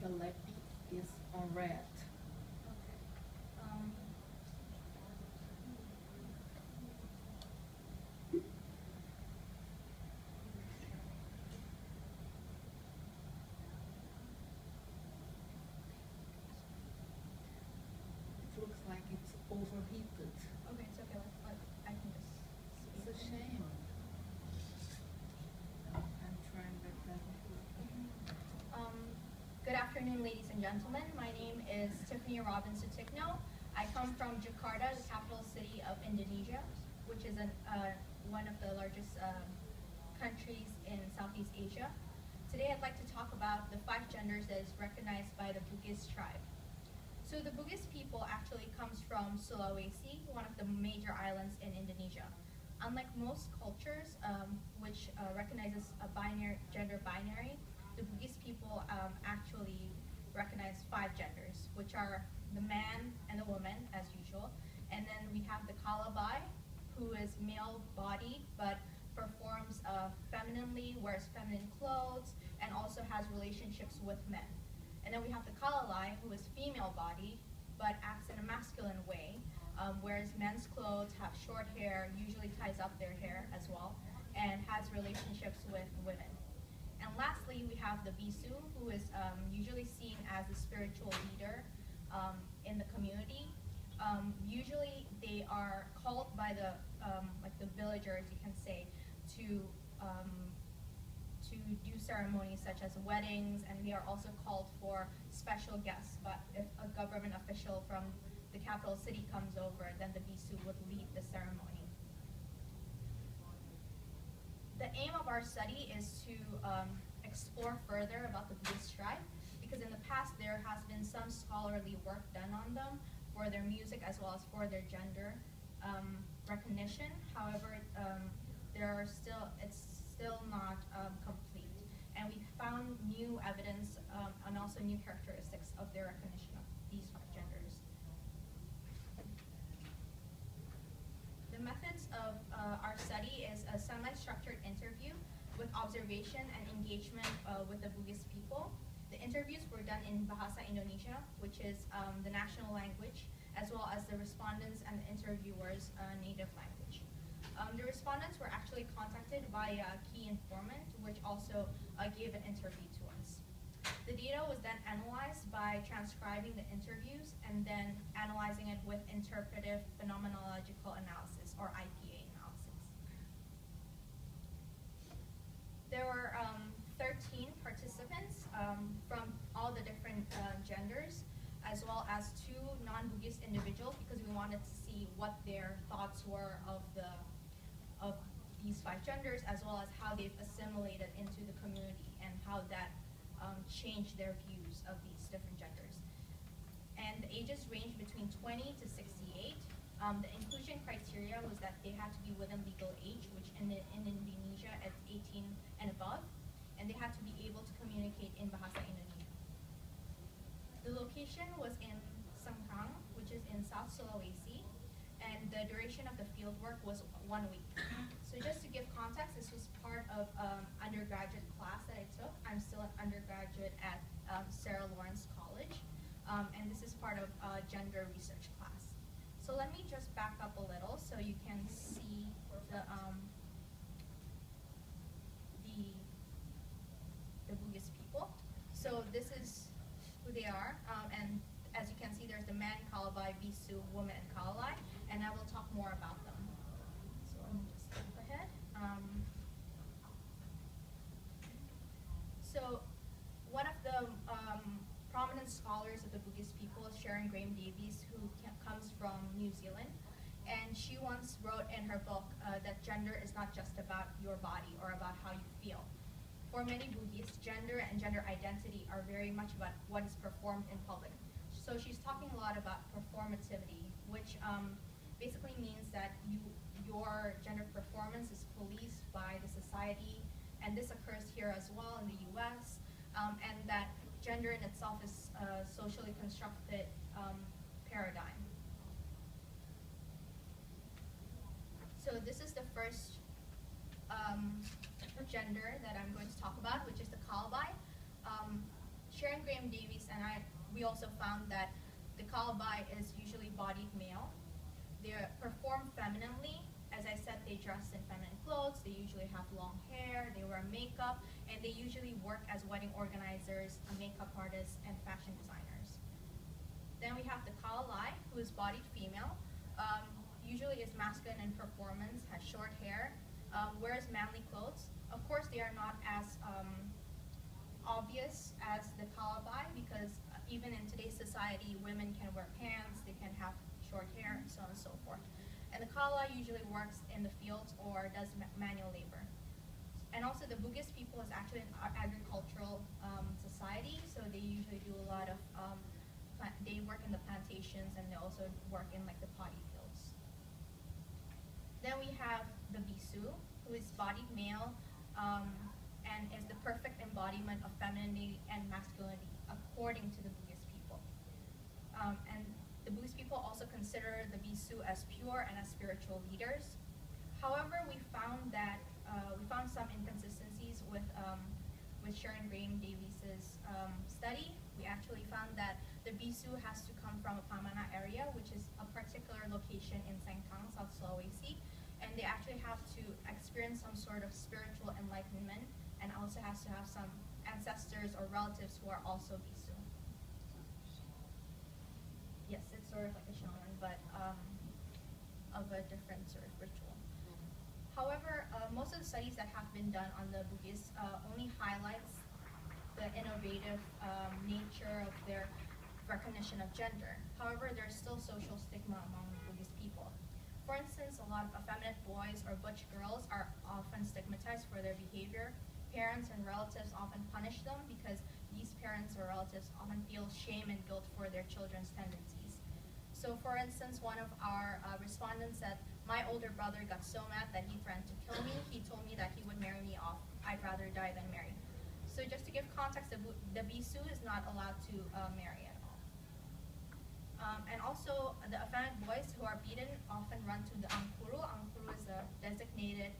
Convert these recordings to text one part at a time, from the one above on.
selected is on red. Okay. It looks like it's overheated. Okay, it's okay. I can just It's a speak. shame. I'm trying my best. Good afternoon, ladies and gentlemen. My name is Tiffany Robyn Soetikno. I come from Jakarta, the capital city of Indonesia, which is one of the largest countries in Southeast Asia. Today I'd like to talk about the 5 genders that is recognized by the Bugis tribe. So the Bugis people actually comes from Sulawesi, one of the major islands in Indonesia. Unlike most cultures, which recognizes a gender binary, the Bugis people actually recognize 5 genders, which are the man and the woman, as usual. And then we have the Kalabai, who is male-bodied, but performs femininely, wears feminine clothes, and also has relationships with men. And then we have the Kalalai, who is female-bodied, but acts in a masculine way, wears men's clothes, have short hair, usually ties up their hair as well, and has relationships with women. And lastly, we have the Bisu, who is usually seen as a spiritual leader in the community. Usually, they are called by the villagers, you can say, to do ceremonies such as weddings, and they are also called for special guests. But if a government official from the capital city comes over, then the Bisu would lead the ceremony. The aim of our study is to explore further about the Bugis tribe, because in the past there has been some scholarly work done on them for their music as well as for their gender recognition. However, it's still not complete, and we found new evidence and also new characteristics of their recognition of these 5 genders. The methods of our study is a semi-structured interview with observation and engagement with the Bugis people. The interviews were done in Bahasa Indonesia, which is the national language, as well as the respondents and the interviewers' native language. The respondents were actually contacted by a key informant, which also gave an interview to us. The data was then analyzed by transcribing the interviews and then analyzing it with interpretive phenomenological analysis, or IPA analysis. There were 13 participants from all the different genders, as well as 2 non-Bugis individuals, because we wanted to see what their thoughts were of these 5 genders, as well as how they've assimilated into the community and how that changed their views of these different genders. And the ages range between 20 to 68. The inclusion criteria was that they had to be within legal age, which in Indonesia it's 18 and above, and they had to be able to communicate in Bahasa Indonesia. The location was in Sengkang, which is in South Sulawesi, and the duration of the fieldwork was 1 week. So just to give context, this was part of undergraduate class that I took. I'm still an undergraduate at Sarah Lawrence College, and this is part of gender research class. So let me just back up a little so you can see the Bugis people. So this is who they are, and as you can see, there's the man Kalabai, Bisu, woman, and Kalalai, and I will talk more about them. So let me just skip ahead. So one of the prominent scholars of the Bugis people is Sharon Graham Davies, who comes from New Zealand, and she once wrote in her book that gender is not just about your body or about how you feel. For many Bugis, gender and gender identity are very much about what is performed in public. So she's talking a lot about performativity, which basically means that your gender performance is policed by the society, and this occurs here as well in the US, and that gender in itself is a socially constructed paradigm. So this is the first gender that I'm going to talk about, which is the Kalabai. Sharon Graham Davies we also found that the Kalabai is usually bodied male. They perform femininely. As I said, they dress in feminine clothes, they usually have long hair, they wear makeup, and they usually work as wedding organizers, makeup artists, and fashion designers. Then we have the Kalalai, who is bodied female. Usually is masculine in performance, has short hair, wears manly clothes. Of course, they are not as obvious as the Kalabai because even in today's society, women can wear pants, they can have short hair, and so on and so forth. And the Kalabai usually works in the fields or does manual labor. And also the Bugis people is actually an agricultural society, so they usually do a lot of, they work in the plantations and they also work in like the paddy fields. Then we have the Bisu, who is bodied male and is the perfect embodiment of femininity and masculinity according to the Bugis people. And the Bugis people also consider the Bisu as pure and as spiritual leaders. However, we found that we found some inconsistencies with Sharon Graham Davies's study. We actually found that the Bisu has to come from a Pamana area, which is a particular location in Sengkang, South Sulawesi, and they actually have to experience some sort of spiritual enlightenment, and also has to have some ancestors or relatives who are also Bisu. Yes, it's sort of like a shaman, but of a different sort of ritual. However, most of the studies that have been done on the Bugis only highlights the innovative nature of their recognition of gender. However, there's still social stigma among Bugis people. For instance, a lot of effeminate boys or butch girls are often stigmatized for their behavior. Parents and relatives often punish them because these parents or relatives often feel shame and guilt for their children's tendencies. So for instance, one of our respondents said, "My older brother got so mad that he threatened to kill me. He told me that he would marry me off. I'd rather die than marry." So just to give context, the Bisu is not allowed to marry at all. And also, the effeminate boys who are beaten often run to the Angkuru. Angkuru is a designated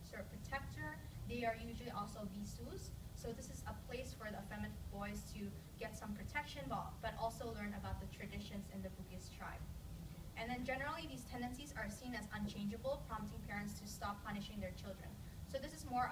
sort of protector. They are usually also Bisus. So this is a place for the effeminate boys to get some protection, but also learn about the traditions in the Bugis tribe. And then generally, these tendencies are seen as unchangeable, prompting parents to stop punishing their children. So this is more